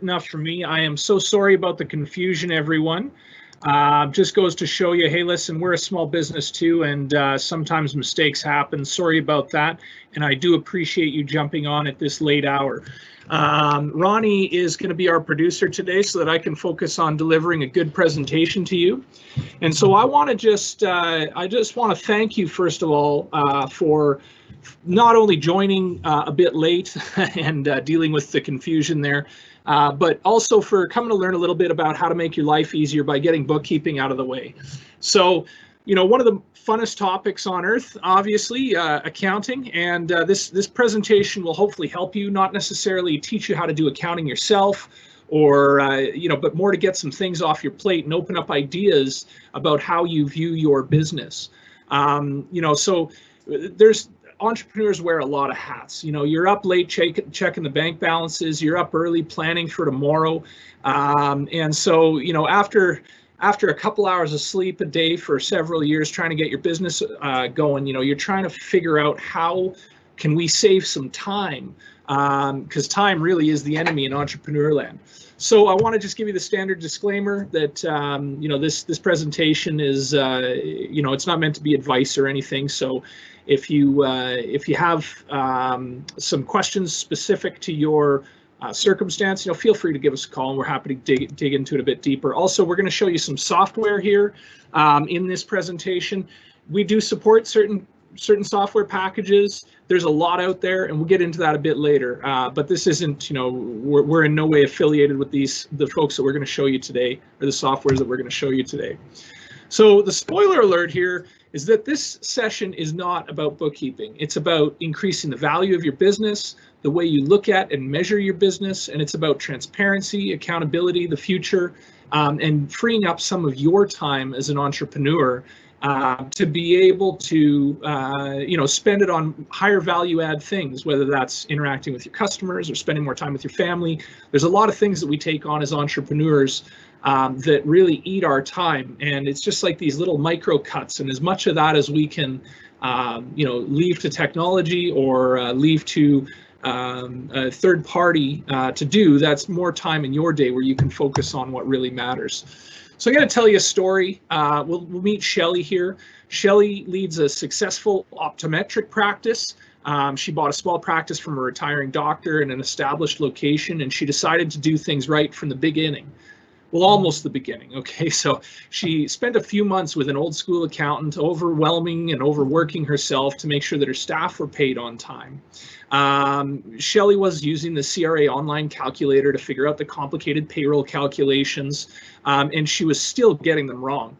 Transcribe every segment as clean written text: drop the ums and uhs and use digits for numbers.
enough for me. I am so sorry about the confusion, everyone. Just goes to show you, hey, listen, we're a small business too, and sometimes mistakes happen. Sorry about that, and I do appreciate you jumping on at this late hour. Ronnie is going to be our producer today so that I can focus on delivering a good presentation to you. And so I want to just want to thank you, first of all, for not only joining a bit late and dealing with the confusion there, but also for coming to learn a little bit about how to make your life easier by getting bookkeeping out of the way. So, you know, one of the funnest topics on earth, obviously, accounting, and this presentation will hopefully help you, not necessarily teach you how to do accounting yourself, or you know, but more to get some things off your plate and open up ideas about how you view your business. You know, so entrepreneurs wear a lot of hats. You know, you're up late checking the bank balances, you're up early planning for tomorrow, and so, you know, after a couple hours of sleep a day for several years trying to get your business going, you know, you're trying to figure out how can we save some time, because time really is the enemy in entrepreneur land. So I want to just give you the standard disclaimer that you know, this presentation is you know, it's not meant to be advice or anything. So if you have some questions specific to your circumstance, you know, feel free to give us a call, and we're happy to dig into it a bit deeper. Also, we're going to show you some software here in this presentation. We do support certain software packages. There's a lot out there, and we'll get into that a bit later. But this isn't, you know, we're in no way affiliated with the folks that we're going to show you today, or the softwares that we're going to show you today. So the spoiler alert here is that this session is not about bookkeeping. It's about increasing the value of your business, the way you look at and measure your business, and it's about transparency, accountability, the future, and freeing up some of your time as an entrepreneur to be able to, you know, spend it on higher value add things, whether that's interacting with your customers or spending more time with your family. There's a lot of things that we take on as entrepreneurs that really eat our time, and it's just like these little micro cuts, and as much of that as we can, you know, leave to technology or leave to a third party to do, that's more time in your day where you can focus on what really matters. So I'm going to tell you a story. We'll meet Shelly here. Shelly leads a successful optometric practice. She bought a small practice from a retiring doctor in an established location, and she decided to do things right from the beginning. Well, almost the beginning. Okay, so she spent a few months with an old school accountant, overwhelming and overworking herself to make sure that her staff were paid on time. Shelly was using the CRA online calculator to figure out the complicated payroll calculations, and she was still getting them wrong.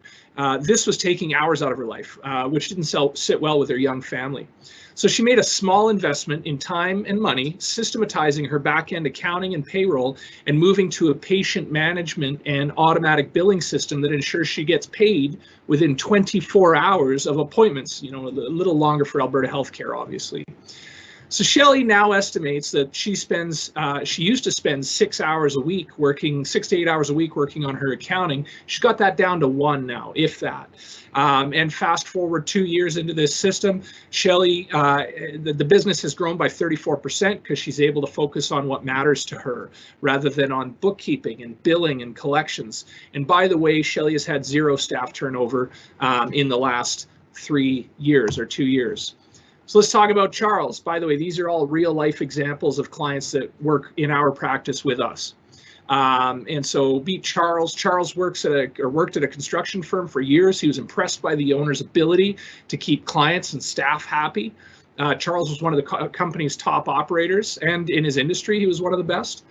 This was taking hours out of her life, which didn't sit well with her young family. So she made a small investment in time and money, systematizing her back-end accounting and payroll, and moving to a patient management and automatic billing system that ensures she gets paid within 24 hours of appointments, you know, a little longer for Alberta healthcare, obviously. So Shelly now estimates that she used to spend 6 hours a week working, 6 to 8 hours a week working on her accounting. She's got that down to 1 now, if that. And fast forward 2 years into this system, Shelly, the business has grown by 34% because she's able to focus on what matters to her rather than on bookkeeping and billing and collections. And by the way, Shelly has had 0 staff turnover in the last 3 years or 2 years. So let's talk about Charles. By the way, these are all real life examples of clients that work in our practice with us. And so meet Charles. Charles worked at a construction firm for years. He was impressed by the owner's ability to keep clients and staff happy. Charles was one of the company's top operators, and in his industry, he was one of the best.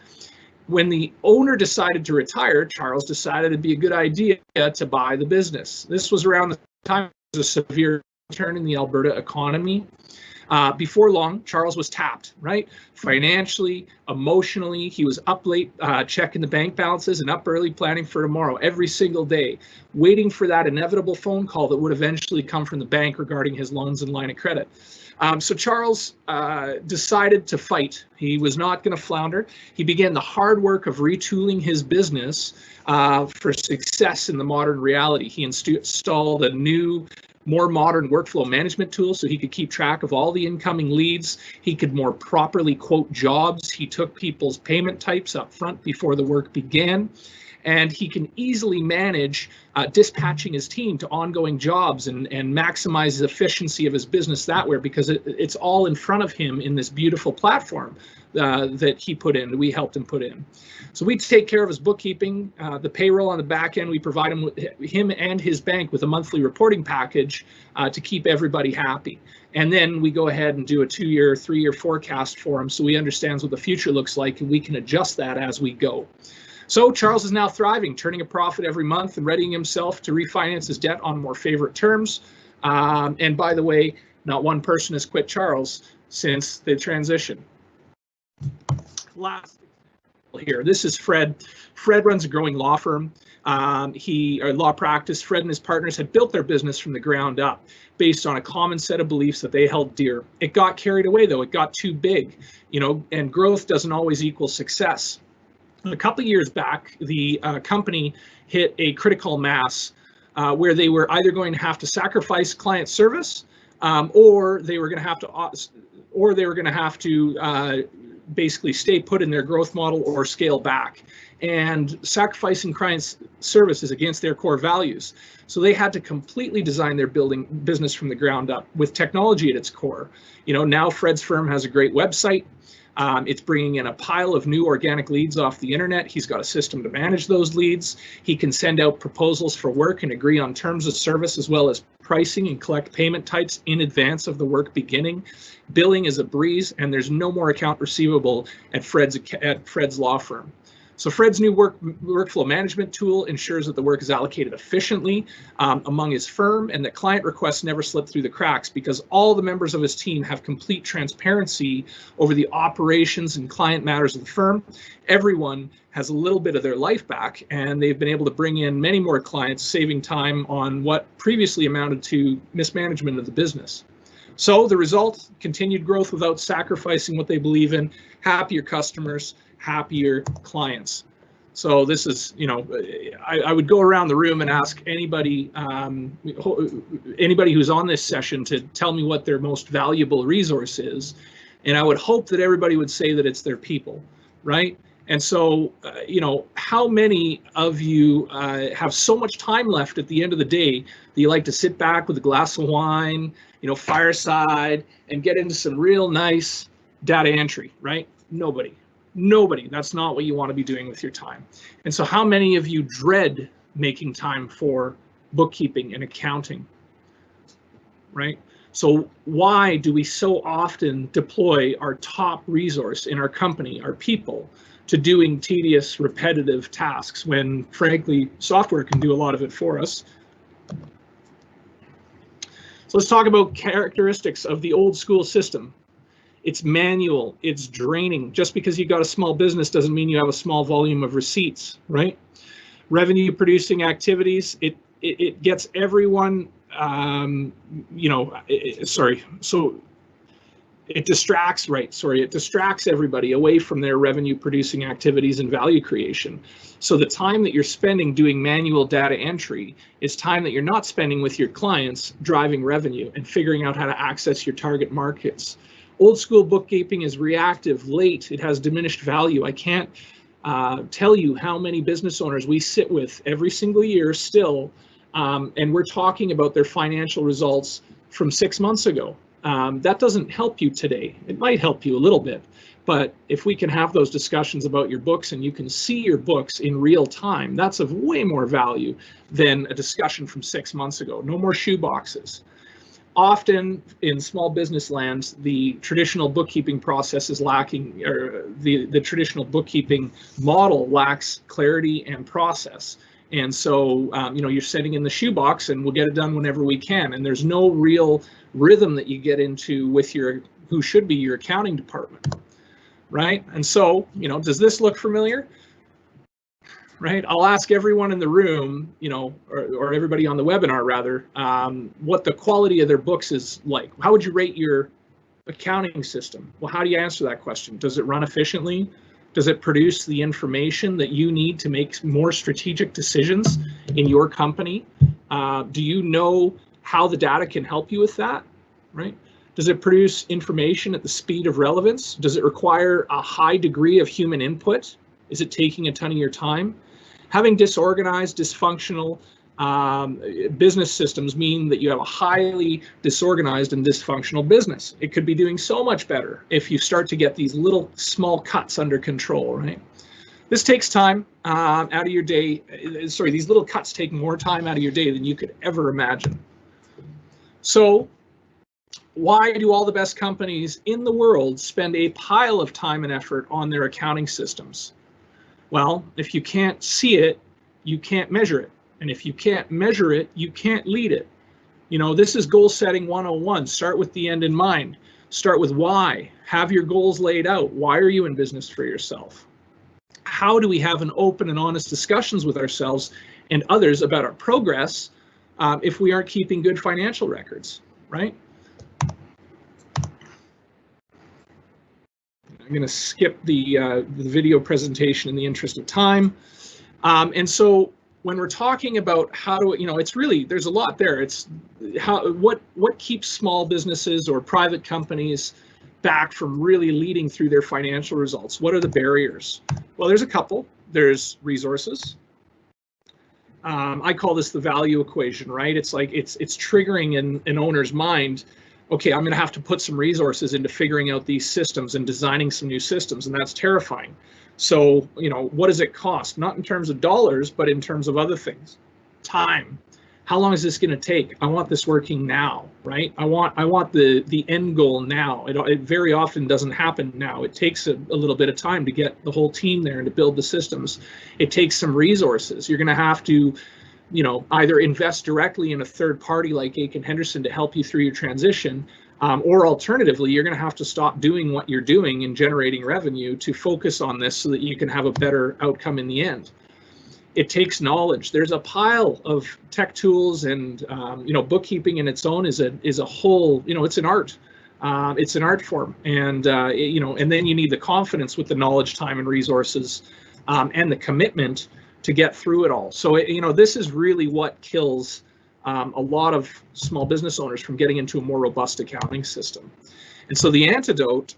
When the owner decided to retire, Charles decided it'd be a good idea to buy the business. This was around the time of a severe turn in the Alberta economy. Before long, Charles was tapped, right? Financially, emotionally, he was up late checking the bank balances and up early planning for tomorrow every single day, waiting for that inevitable phone call that would eventually come from the bank regarding his loans and line of credit. So Charles decided to fight. He was not going to flounder. He began the hard work of retooling his business for success in the modern reality. He installed a new more modern workflow management tools so he could keep track of all the incoming leads. He could more properly quote jobs. He took people's payment types up front before the work began. And he can easily manage dispatching his team to ongoing jobs and maximize the efficiency of his business that way, because it's all in front of him in this beautiful platform that he put in, that we helped him put in. So we take care of his bookkeeping, the payroll on the back end. We provide him and his bank with a monthly reporting package to keep everybody happy. And then we go ahead and do a 2-year, 3-year forecast for him so he understands what the future looks like, and we can adjust that as we go. So Charles is now thriving, turning a profit every month and readying himself to refinance his debt on more favorite terms. And by the way, not one person has quit Charles since the transition. Last example here, this is Fred. Fred runs a growing law firm. Law practice. Fred and his partners had built their business from the ground up based on a common set of beliefs that they held dear. It got carried away though, it got too big, and growth doesn't always equal success. A couple of years back, the company hit a critical mass where they were either going to have to sacrifice client service, or they were going to have to basically stay put in their growth model or scale back. And sacrificing client service is against their core values. So they had to completely design their business from the ground up with technology at its core. Now Fred's firm has a great website. It's bringing in a pile of new organic leads off the internet. He's got a system to manage those leads. He can send out proposals for work and agree on terms of service as well as pricing and collect payment types in advance of the work beginning. Billing is a breeze, and there's no more account receivable at Fred's law firm. So Fred's new workflow management tool ensures that the work is allocated efficiently among his firm, and that client requests never slip through the cracks because all the members of his team have complete transparency over the operations and client matters of the firm. Everyone has a little bit of their life back, and they've been able to bring in many more clients, saving time on what previously amounted to mismanagement of the business. So the result, continued growth without sacrificing what they believe in, happier customers, happier clients. So this is, I would go around the room and ask anybody who's on this session to tell me what their most valuable resource is. And I would hope that everybody would say that it's their people, right? And so, how many of you have so much time left at the end of the day that you like to sit back with a glass of wine, fireside, and get into some real nice data entry, right? Nobody. That's not what you want to be doing with your time. And so how many of you dread making time for bookkeeping and accounting, right? So why do we so often deploy our top resource in our company, our people, to doing tedious, repetitive tasks when, frankly, software can do a lot of it for us? So let's talk about characteristics of the old school system. It's manual, it's draining. Just because you got a small business doesn't mean you have a small volume of receipts, right? Revenue producing activities, it gets everyone, it distracts everybody away from their revenue producing activities and value creation. So the time that you're spending doing manual data entry is time that you're not spending with your clients driving revenue and figuring out how to access your target markets. Old school bookkeeping is reactive, late, it has diminished value. I can't tell you how many business owners we sit with every single year still, and we're talking about their financial results from 6 months ago. That doesn't help you today. It might help you a little bit, but if we can have those discussions about your books and you can see your books in real time, that's of way more value than a discussion from 6 months ago. No more shoe boxes. Often in small business lands, the traditional bookkeeping process is lacking, or the traditional bookkeeping model lacks clarity and process. And so, you're sitting in the shoebox and we'll get it done whenever we can. And there's no real rhythm that you get into with who should be your accounting department, right? And so, does this look familiar? Right, I'll ask everyone in the room, or everybody on the webinar rather, what the quality of their books is like. How would you rate your accounting system? Well, how do you answer that question? Does it run efficiently? Does it produce the information that you need to make more strategic decisions in your company? Do you know how the data can help you with that, right? Does it produce information at the speed of relevance? Does it require a high degree of human input? Is it taking a ton of your time? Having disorganized, dysfunctional business systems mean that you have a highly disorganized and dysfunctional business. It could be doing so much better if you start to get these little small cuts under control, right? This takes time out of your day. Sorry, these little cuts take more time out of your day than you could ever imagine. So why do all the best companies in the world spend a pile of time and effort on their accounting systems? Well, if you can't see it, you can't measure it. And if you can't measure it, you can't lead it. You know, this is goal setting 101. Start with the end in mind. Start with why. Have your goals laid out. Why are you in business for yourself? How do we have an open and honest discussions with ourselves and others about our progress if we aren't keeping good financial records, right? I'm going to skip the video presentation in the interest of time. And so when we're talking about how to, you know, it's really, there's a lot there. It's what keeps small businesses or private companies back from really leading through their financial results? What are the barriers? Well, there's a couple. There's resources. I call this the value equation, right? It's like it's triggering in an owner's mind. Okay, I'm going to have to put some resources into figuring out these systems and designing some new systems, and that's terrifying. So, you know, what does it cost? Not in terms of dollars, but in terms of other things. Time. How long is this going to take? I want this working now, right? I want the end goal now. It very often doesn't happen now. It takes a little bit of time to get the whole team there and to build the systems. It takes some resources. You're going to have to, you know, either invest directly in a third party like Aiken Henderson to help you through your transition, or alternatively, you're going to have to stop doing what you're doing and generating revenue to focus on this so that you can have a better outcome in the end. It takes knowledge. There's a pile of tech tools, and you know, bookkeeping in its own is a whole, you know, it's an art. It's an art form, and you know, and then you need the confidence with the knowledge, time, and resources, and the commitment to get through it all. So you know, this is really what kills a lot of small business owners from getting into a more robust accounting system. And so the antidote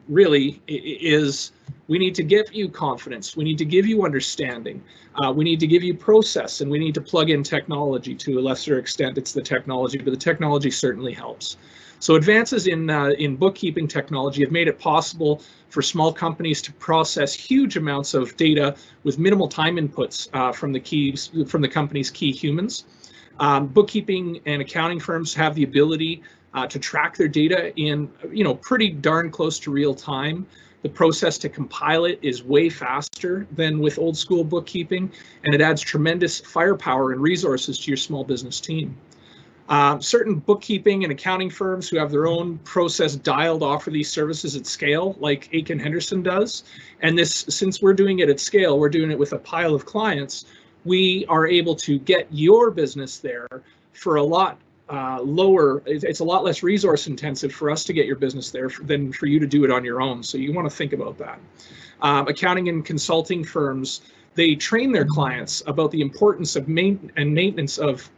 really is, we need to give you confidence, we need to give you understanding, we need to give you process, and we need to plug in technology. To a lesser extent, it's the technology, but the technology certainly helps. So advances in bookkeeping technology have made it possible for small companies to process huge amounts of data with minimal time inputs from the company's key humans. Bookkeeping and accounting firms have the ability to track their data in, you know, pretty darn close to real time. The process to compile it is way faster than with old school bookkeeping, and it adds tremendous firepower and resources to your small business team. Certain bookkeeping and accounting firms who have their own process dialed offer these services at scale, like Aiken Henderson does. And this, since we're doing it at scale, we're doing it with a pile of clients, we are able to get your business there for a lot lower. It's a lot less resource intensive for us to get your business there than for you to do it on your own. So you want to think about that. Accounting and consulting firms, they train their clients about the importance of maintenance of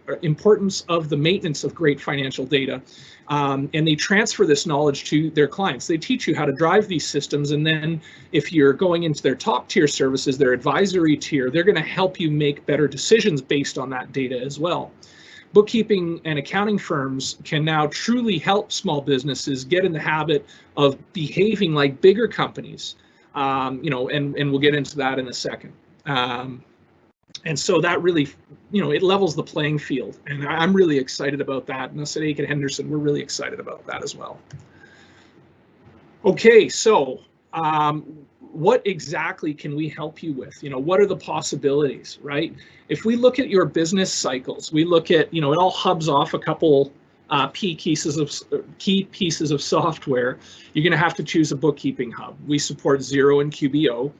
great financial data, and they transfer this knowledge to their clients. They teach you how to drive these systems, and then if you're going into their top tier services, their advisory tier, they're going to help you make better decisions based on that data as well. Bookkeeping and accounting firms can now truly help small businesses get in the habit of behaving like bigger companies, you know, and we'll get into that in a second. And so that really, you know, it levels the playing field, and I'm really excited about that. And us at Aiken Henderson, we're really excited about that as well. Okay, so what exactly can we help you with? You know, what are the possibilities, right? If we look at your business cycles, we look at, you know, it all hubs off a couple key pieces of software. You're going to have to choose a bookkeeping hub. We support Xero and QBO.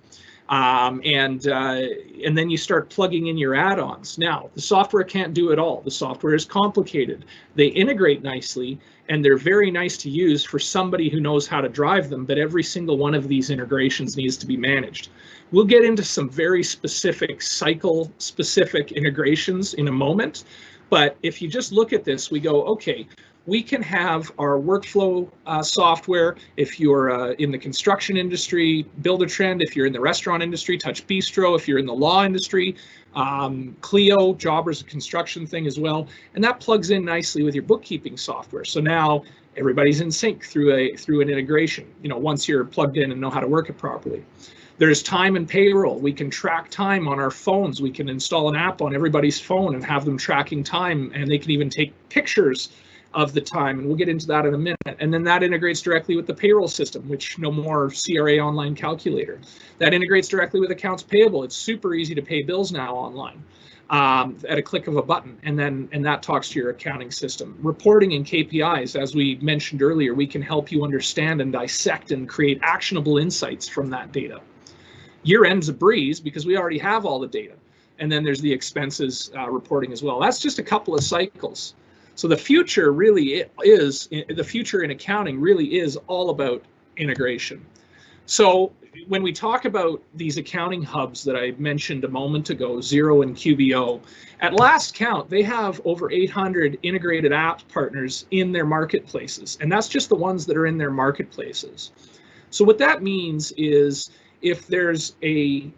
And then you start plugging in your add-ons. Now, the software can't do it all. The software is complicated. They integrate nicely, and they're very nice to use for somebody who knows how to drive them, but every single one of these integrations needs to be managed. We'll get into some very specific cycle-specific integrations in a moment, But if you just look at this, we go, okay, we can have our workflow software. If you're in the construction industry, Buildertrend. If you're in the restaurant industry, Touch Bistro. If you're in the law industry, Clio, Jobber's a construction thing as well. And that plugs in nicely with your bookkeeping software. So now everybody's in sync through an integration, once you're plugged in and know how to work it properly. There's time and payroll. We can track time on our phones. We can install an app on everybody's phone and have them tracking time, and they can even take pictures of the time, and we'll get into that in a minute. And then that integrates directly with the payroll system, which no more CRA online calculator. That integrates directly with accounts payable. It's super easy to pay bills now online at a click of a button, and that talks to your accounting system. Reporting and KPIs, as we mentioned earlier, we can help you understand and dissect and create actionable insights from that data. Year end's a breeze because we already have all the data. And then there's the expenses reporting as well. That's just a couple of cycles. So the future really is, the future in accounting really is all about integration. So when we talk about these accounting hubs that I mentioned a moment ago, Xero and QBO, at last count, they have over 800 integrated app partners in their marketplaces. And that's just the ones that are in their marketplaces. So what that means is if there's a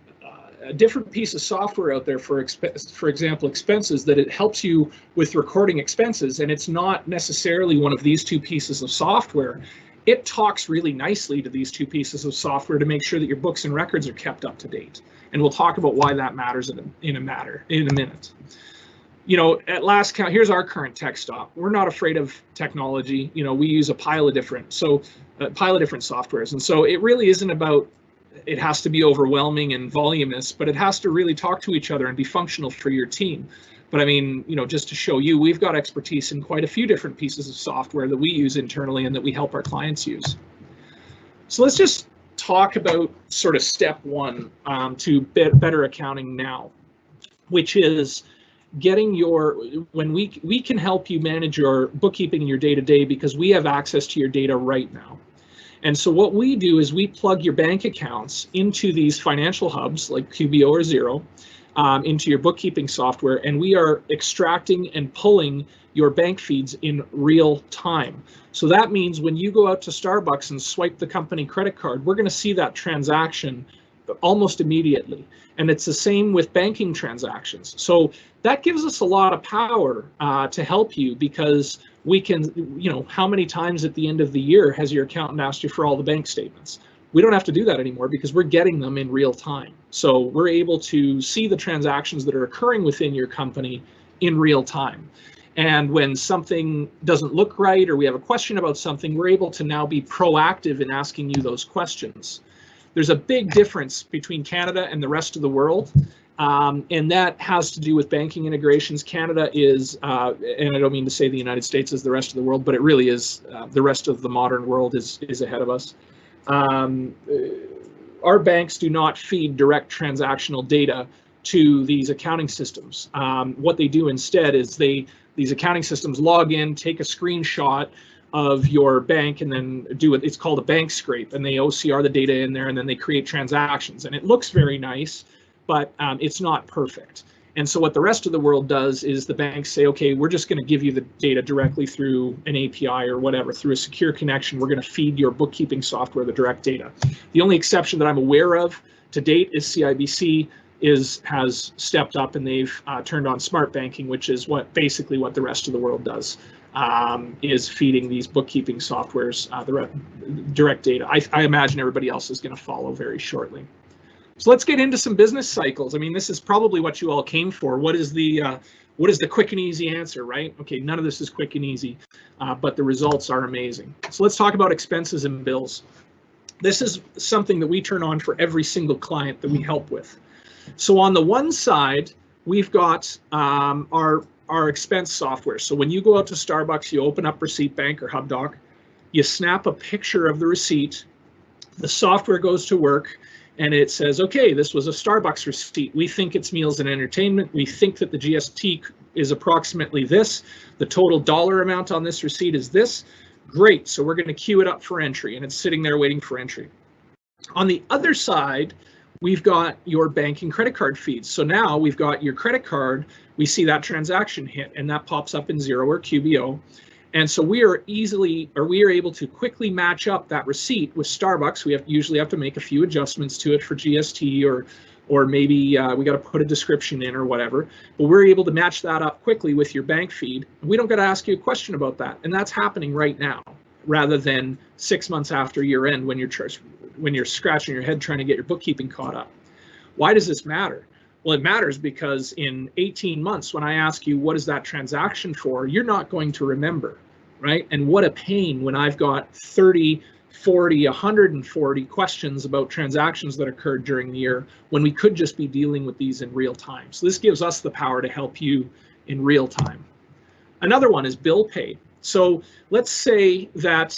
different piece of software out there for example, expenses, that it helps you with recording expenses, and it's not necessarily one of these two pieces of software, it talks really nicely to these two pieces of software to make sure that your books and records are kept up to date. And we'll talk about why that matters in a minute. At last count, here's our current tech stock. We're not afraid of technology. We use a pile of different softwares. And so it really isn't about, it has to be overwhelming and voluminous, but it has to really talk to each other and be functional for your team. But I mean, just to show you, we've got expertise in quite a few different pieces of software that we use internally and that we help our clients use. So let's just talk about sort of step one to better accounting now, which is getting when we can help you manage your bookkeeping and your day-to-day because we have access to your data right now. And so what we do is we plug your bank accounts into these financial hubs like QBO or Xero, into your bookkeeping software, and we are extracting and pulling your bank feeds in real time. So that means when you go out to Starbucks and swipe the company credit card, we're going to see that transaction almost immediately. And it's the same with banking transactions. So that gives us a lot of power to help you because we can, how many times at the end of the year has your accountant asked you for all the bank statements? We don't have to do that anymore because we're getting them in real time. So we're able to see the transactions that are occurring within your company in real time. And when something doesn't look right or we have a question about something, we're able to now be proactive in asking you those questions. There's a big difference between Canada and the rest of the world. And that has to do with banking integrations. Canada is, and I don't mean to say the United States is the rest of the world, but it really is. The rest of the modern world is ahead of us. Our banks do not feed direct transactional data to these accounting systems. What they do instead is these accounting systems log in, take a screenshot of your bank, and then do it. It's called a bank scrape, and they OCR the data in there, and then they create transactions. And it looks very nice, but it's not perfect. And so what the rest of the world does is the banks say, okay, we're just going to give you the data directly through an API or whatever, through a secure connection. We're going to feed your bookkeeping software the direct data. The only exception that I'm aware of to date is CIBC has stepped up and they've turned on smart banking, which is basically what the rest of the world does, is feeding these bookkeeping softwares the direct data. I imagine everybody else is going to follow very shortly. So let's get into some business cycles. I mean, this is probably what you all came for. What is the quick and easy answer, right? Okay, none of this is quick and easy, but the results are amazing. So let's talk about expenses and bills. This is something that we turn on for every single client that we help with. So on the one side, we've got our expense software. So when you go out to Starbucks, you open up Receipt Bank or HubDoc, you snap a picture of the receipt, the software goes to work, and it says, okay, this was a Starbucks receipt. We think it's meals and entertainment. We think that the GST is approximately this. The total dollar amount on this receipt is this. Great, so we're going to queue it up for entry, and it's sitting there waiting for entry. On the other side, we've got your bank and credit card feeds. So now we've got your credit card, we see that transaction hit, and that pops up in Xero or QBO. And so we are able to quickly match up that receipt with Starbucks. We usually have to make a few adjustments to it for GST, or maybe we got to put a description in or whatever. But we're able to match that up quickly with your bank feed. We don't got to ask you a question about that, and that's happening right now, rather than 6 months after year end when you're scratching your head trying to get your bookkeeping caught up. Why does this matter? Well, it matters because in 18 months, when I ask you, what is that transaction for, you're not going to remember, right? And what a pain when I've got 30, 40, 140 questions about transactions that occurred during the year when we could just be dealing with these in real time. So this gives us the power to help you in real time. Another one is bill pay. So let's say that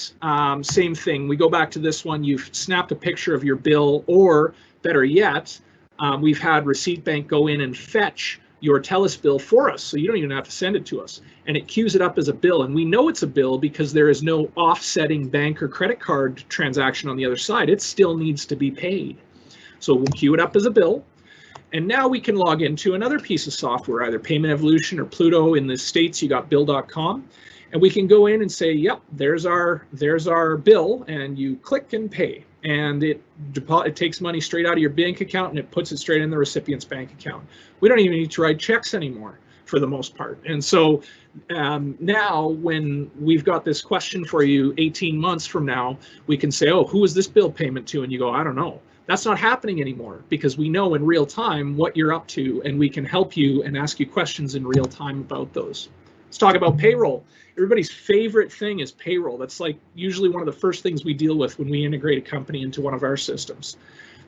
same thing, we go back to this one, you've snapped a picture of your bill, or better yet, we've had Receipt Bank go in and fetch your TELUS bill for us, so you don't even have to send it to us. And it queues it up as a bill, and we know it's a bill because there is no offsetting bank or credit card transaction on the other side. It still needs to be paid. So we'll queue it up as a bill. And now we can log into another piece of software, either Payment Evolution or Pluto. In the States, you got bill.com. And we can go in and say, yep, there's our bill, and you click and pay. And it takes money straight out of your bank account and it puts it straight in the recipient's bank account. We don't even need to write checks anymore for the most part. And so now when we've got this question for you 18 months from now, we can say, oh, who is this bill payment to? And you go, I don't know. That's not happening anymore because we know in real time what you're up to, and we can help you and ask you questions in real time about those. Let's talk about payroll. Everybody's favorite thing is payroll. That's like usually one of the first things we deal with when we integrate a company into one of our systems.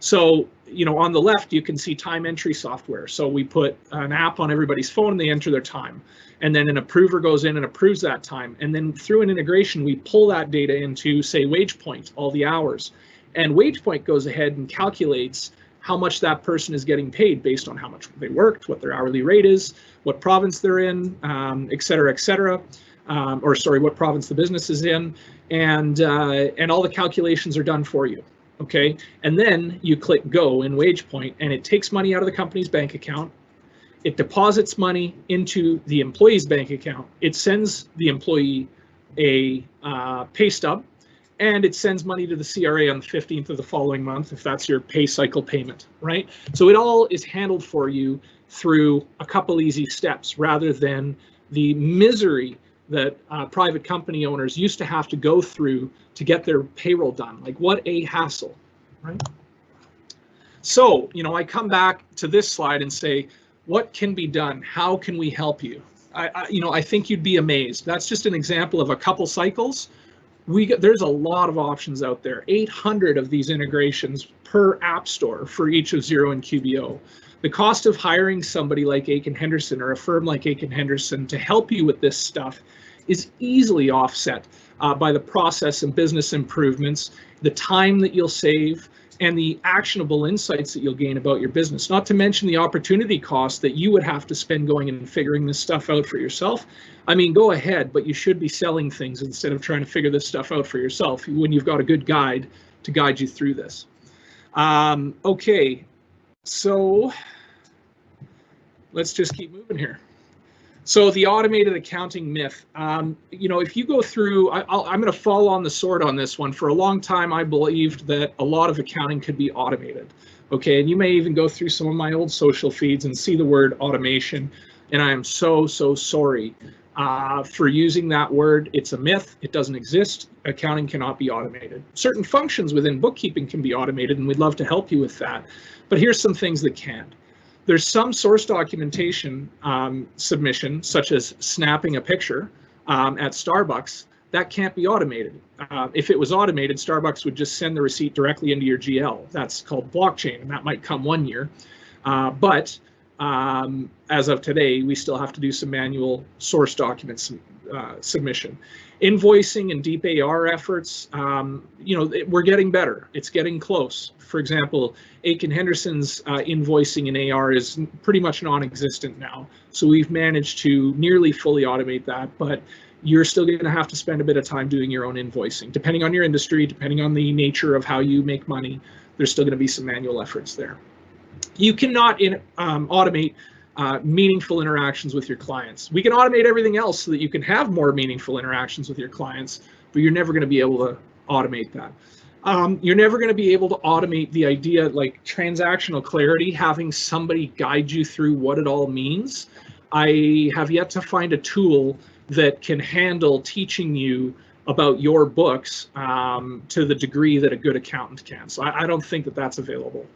So, you know, on the left, you can see time entry software. So we put an app on everybody's phone and they enter their time. And then an approver goes in and approves that time. And then through an integration, we pull that data into, say, WagePoint, all the hours. And WagePoint goes ahead and calculates how much that person is getting paid based on how much they worked, what their hourly rate is, what province they're in, et cetera, et cetera. What province the business is in, and all the calculations are done for you, okay? And then you click go in WagePoint, and it takes money out of the company's bank account. It deposits money into the employee's bank account. It sends the employee a pay stub, and it sends money to the CRA on the 15th of the following month if that's your pay cycle payment, right? So it all is handled for you through a couple easy steps rather than the misery that private company owners used to have to go through to get their payroll done. Like, what a hassle, right? So, you know, I come back to this slide and say, what can be done? How can we help you? I think you'd be amazed. That's just an example of a couple cycles. There's a lot of options out there, 800 of these integrations per app store for each of Xero and QBO. The cost of hiring somebody like Aiken Henderson or a firm like Aiken Henderson to help you with this stuff is easily offset by the process and business improvements, the time that you'll save, and the actionable insights that you'll gain about your business, not to mention the opportunity cost that you would have to spend going and figuring this stuff out for yourself. I mean, go ahead, but you should be selling things instead of trying to figure this stuff out for yourself when you've got a good guide to guide you through this. Okay, so let's just keep moving here. So the automated accounting myth, if you go through, I'm going to fall on the sword on this one. For a long time, I believed that a lot of accounting could be automated. Okay, and you may even go through some of my old social feeds and see the word automation. And I am so sorry for using that word. It's a myth. It doesn't exist. Accounting cannot be automated. Certain functions within bookkeeping can be automated, and we'd love to help you with that. But here's some things that can't. There's some source documentation submission, such as snapping a picture at Starbucks, that can't be automated. If it was automated, Starbucks would just send the receipt directly into your GL. That's called blockchain, and that might come 1 year. But as of today, we still have to do some manual source documents submission. Invoicing and deep AR efforts, we're getting better. It's getting close. For example, Aiken Henderson's invoicing and AR is pretty much non-existent now. So we've managed to nearly fully automate that, but you're still going to have to spend a bit of time doing your own invoicing, depending on your industry, depending on the nature of how you make money. there's still going to be some manual efforts there. You cannot automate meaningful interactions with your clients. We can automate everything else so that you can have more meaningful interactions with your clients, but you're never going to be able to automate that. You're never going to be able to automate the idea like transactional clarity, having somebody guide you through what it all means. I have yet to find a tool that can handle teaching you about your books to the degree that a good accountant can. So I don't think that that's available.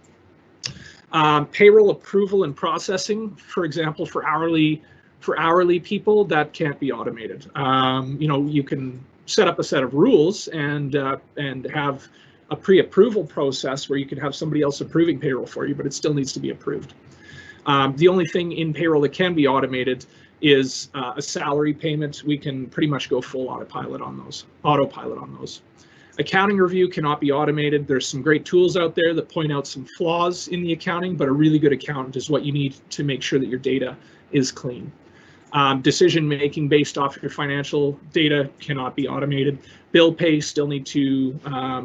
Payroll approval and processing, for example, for hourly people, that can't be automated. You know, you can set up a set of rules and have a pre-approval process where you can have somebody else approving payroll for you, but it still needs to be approved. The only thing in payroll that can be automated is a salary payment. We can pretty much go full autopilot on those. Accounting review cannot be automated. There's some great tools out there that point out some flaws in the accounting, but a really good accountant is what you need to make sure that your data is clean. Decision making based off your financial data cannot be automated. Bill pay still need to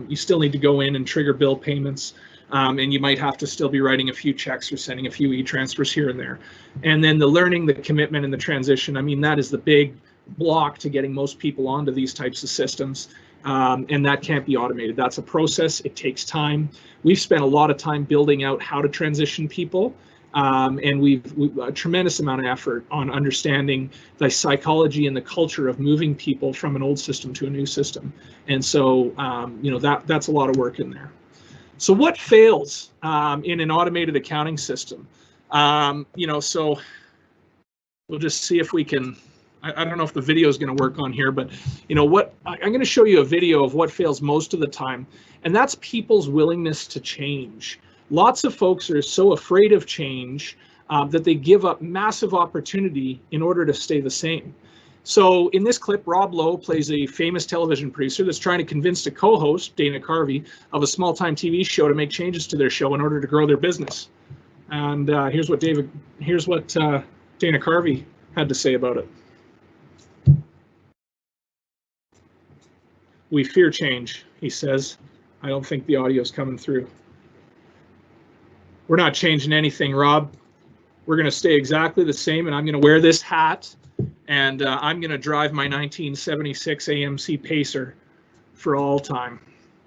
you still need to go in and trigger bill payments, and you might have to still be writing a few checks or sending a few e-transfers here and there. And then the learning, the commitment, and the transition, I mean, that is the big block to getting most people onto these types of systems. And that can't be automated. That's a process. It takes time. We've spent a lot of time building out how to transition people, and we've a tremendous amount of effort on understanding the psychology and the culture of moving people from an old system to a new system. And so, you know, that's a lot of work in there. So what fails in an automated accounting system? You know, so we'll just see if we can. I don't know if the video is going to work on here, but you know what, I'm going to show you a video of what fails most of the time, and that's people's willingness to change. Lots of folks are so afraid of change that they give up massive opportunity in order to stay the same. So in this clip, Rob Lowe plays a famous television producer that's trying to convince a co-host, Dana Carvey, of a small-time TV show to make changes to their show in order to grow their business. And here's what Dana Carvey had to say about it. We fear change, he says. I don't think the audio's coming through. We're not changing anything, Rob. We're going to stay exactly the same, and I'm going to wear this hat, and I'm going to drive my 1976 AMC Pacer for all time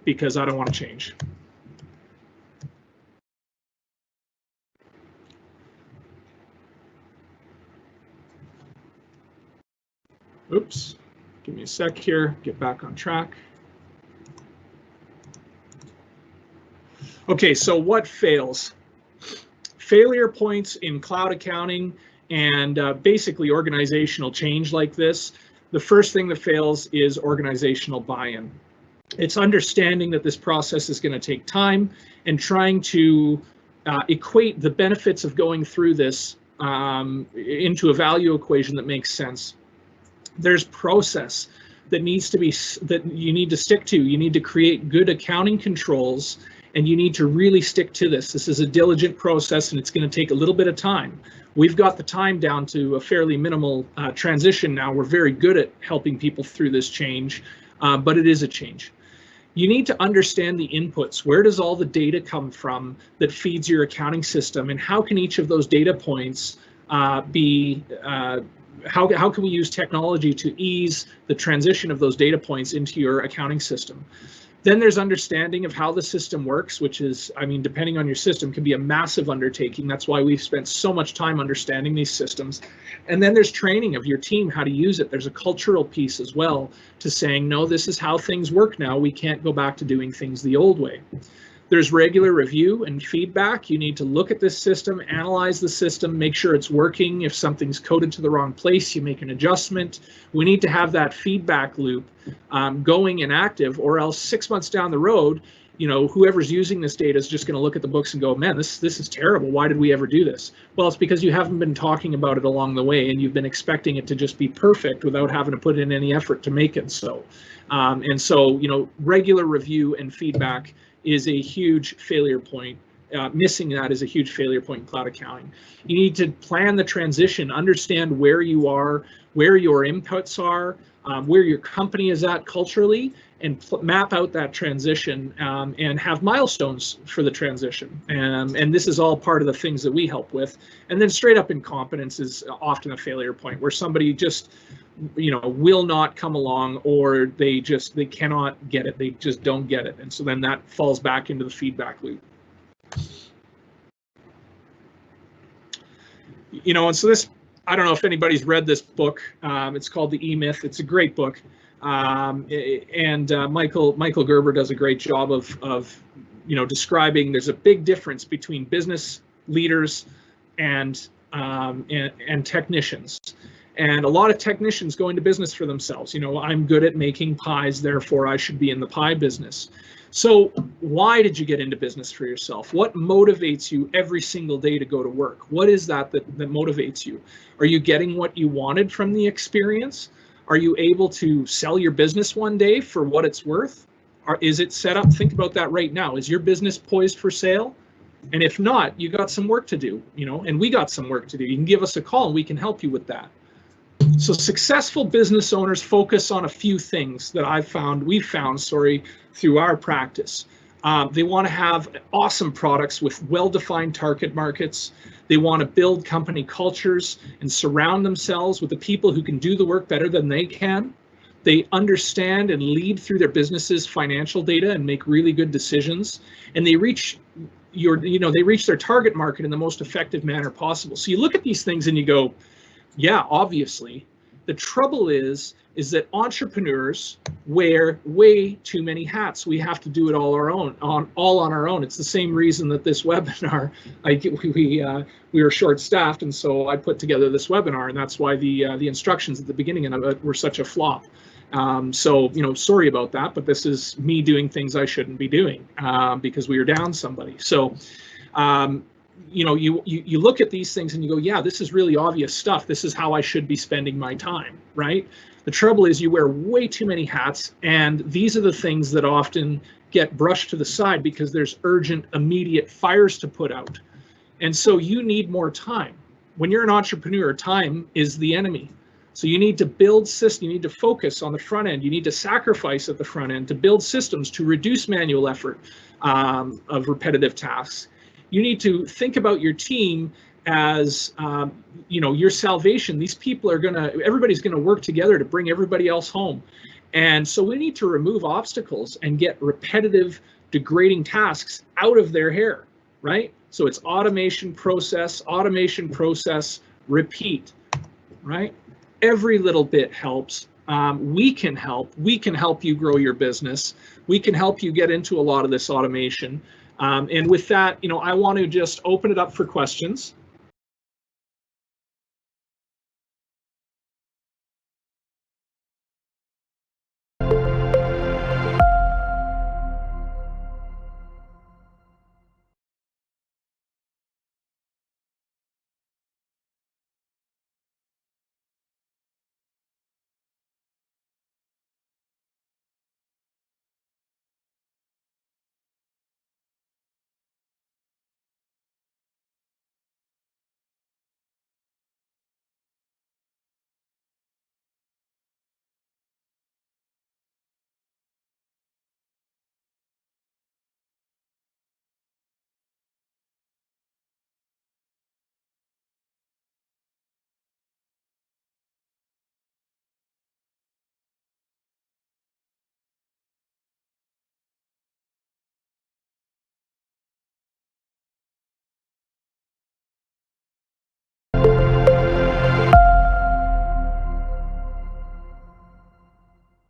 because I don't want to change. Oops. Give me a sec here, get back on track. Okay, so what fails? Failure points in cloud accounting and basically organizational change like this. The first thing that fails is organizational buy-in. It's understanding that this process is going to take time and trying to equate the benefits of going through this into a value equation that makes sense. There's process that needs to be, that you need to stick to. You need to create good accounting controls, and you need to really stick to this. This is a diligent process, and it's going to take a little bit of time. We've got the time down to a fairly minimal transition now. We're very good at helping people through this change, but it is a change. You need to understand the inputs. Where does all the data come from that feeds your accounting system, and how can each of those data points how can we use technology to ease the transition of those data points into your accounting system? Then there's understanding of how the system works, which is, I mean, depending on your system, can be a massive undertaking. That's why we've spent so much time understanding these systems. And then there's training of your team, how to use it. There's a cultural piece as well to saying, no, this is how things work now. We can't go back to doing things the old way. There's regular review and feedback. You need to look at this system, analyze the system, make sure it's working. If something's coded to the wrong place, you make an adjustment. We need to have that feedback loop going and active, or else 6 months down the road, you know, whoever's using this data is just going to look at the books and go, man, this is terrible. Why did we ever do this? Well, it's because you haven't been talking about it along the way, and you've been expecting it to just be perfect without having to put in any effort to make it so. And so, you know, regular review and feedback is a huge failure point. Missing that is a huge failure point in cloud accounting. You need to plan the transition, understand where you are, where your inputs are, where your company is at culturally, and map out that transition and have milestones for the transition. And this is all part of the things that we help with. And then straight up incompetence is often a failure point where somebody just, will not come along, or they cannot get it. They just don't get it. And so then that falls back into the feedback loop. And so this, I don't know if anybody's read this book. It's called The E-Myth. It's a great book. And Michael Gerber does a great job of describing there's a big difference between business leaders and technicians. And a lot of technicians go into business for themselves. I'm good at making pies, therefore I should be in the pie business. So why did you get into business for yourself? What motivates you every single day to go to work? What is that motivates you? Are you getting what you wanted from the experience? Are you able to sell your business one day for what it's worth? Or is it set up? Think about that right now. Is your business poised for sale? And if not, you got some work to do, and we got some work to do. You can give us a call and we can help you with that. So successful business owners focus on a few things that we've found through our practice. They want to have awesome products with well-defined target markets. They want to build company cultures and surround themselves with the people who can do the work better than they can. They understand and lead through their businesses' financial data and make really good decisions. And they reach their target market in the most effective manner possible. So you look at these things and you go, yeah, obviously. The trouble is that entrepreneurs wear way too many hats. We have to do it all on our own. It's the same reason that this webinar, we were short-staffed, and so I put together this webinar, and that's why the instructions at the beginning of it were such a flop. So sorry about that, but this is me doing things I shouldn't be doing because we were down somebody. So. You look at these things and you go, yeah, this is really obvious stuff. This is how I should be spending my time, right? The trouble is you wear way too many hats, and these are the things that often get brushed to the side because there's urgent, immediate fires to put out. And so you need more time. When you're an entrepreneur, time is the enemy. So you need to build systems, you need to focus on the front end, you need to sacrifice at the front end to build systems to reduce manual effort of repetitive tasks. You need to think about your team as, your salvation. These people everybody's gonna work together to bring everybody else home. And so we need to remove obstacles and get repetitive, degrading tasks out of their hair, right? So it's automation, process, repeat, right? Every little bit helps. We can help you grow your business. We can help you get into a lot of this automation. And with that, I want to just open it up for questions.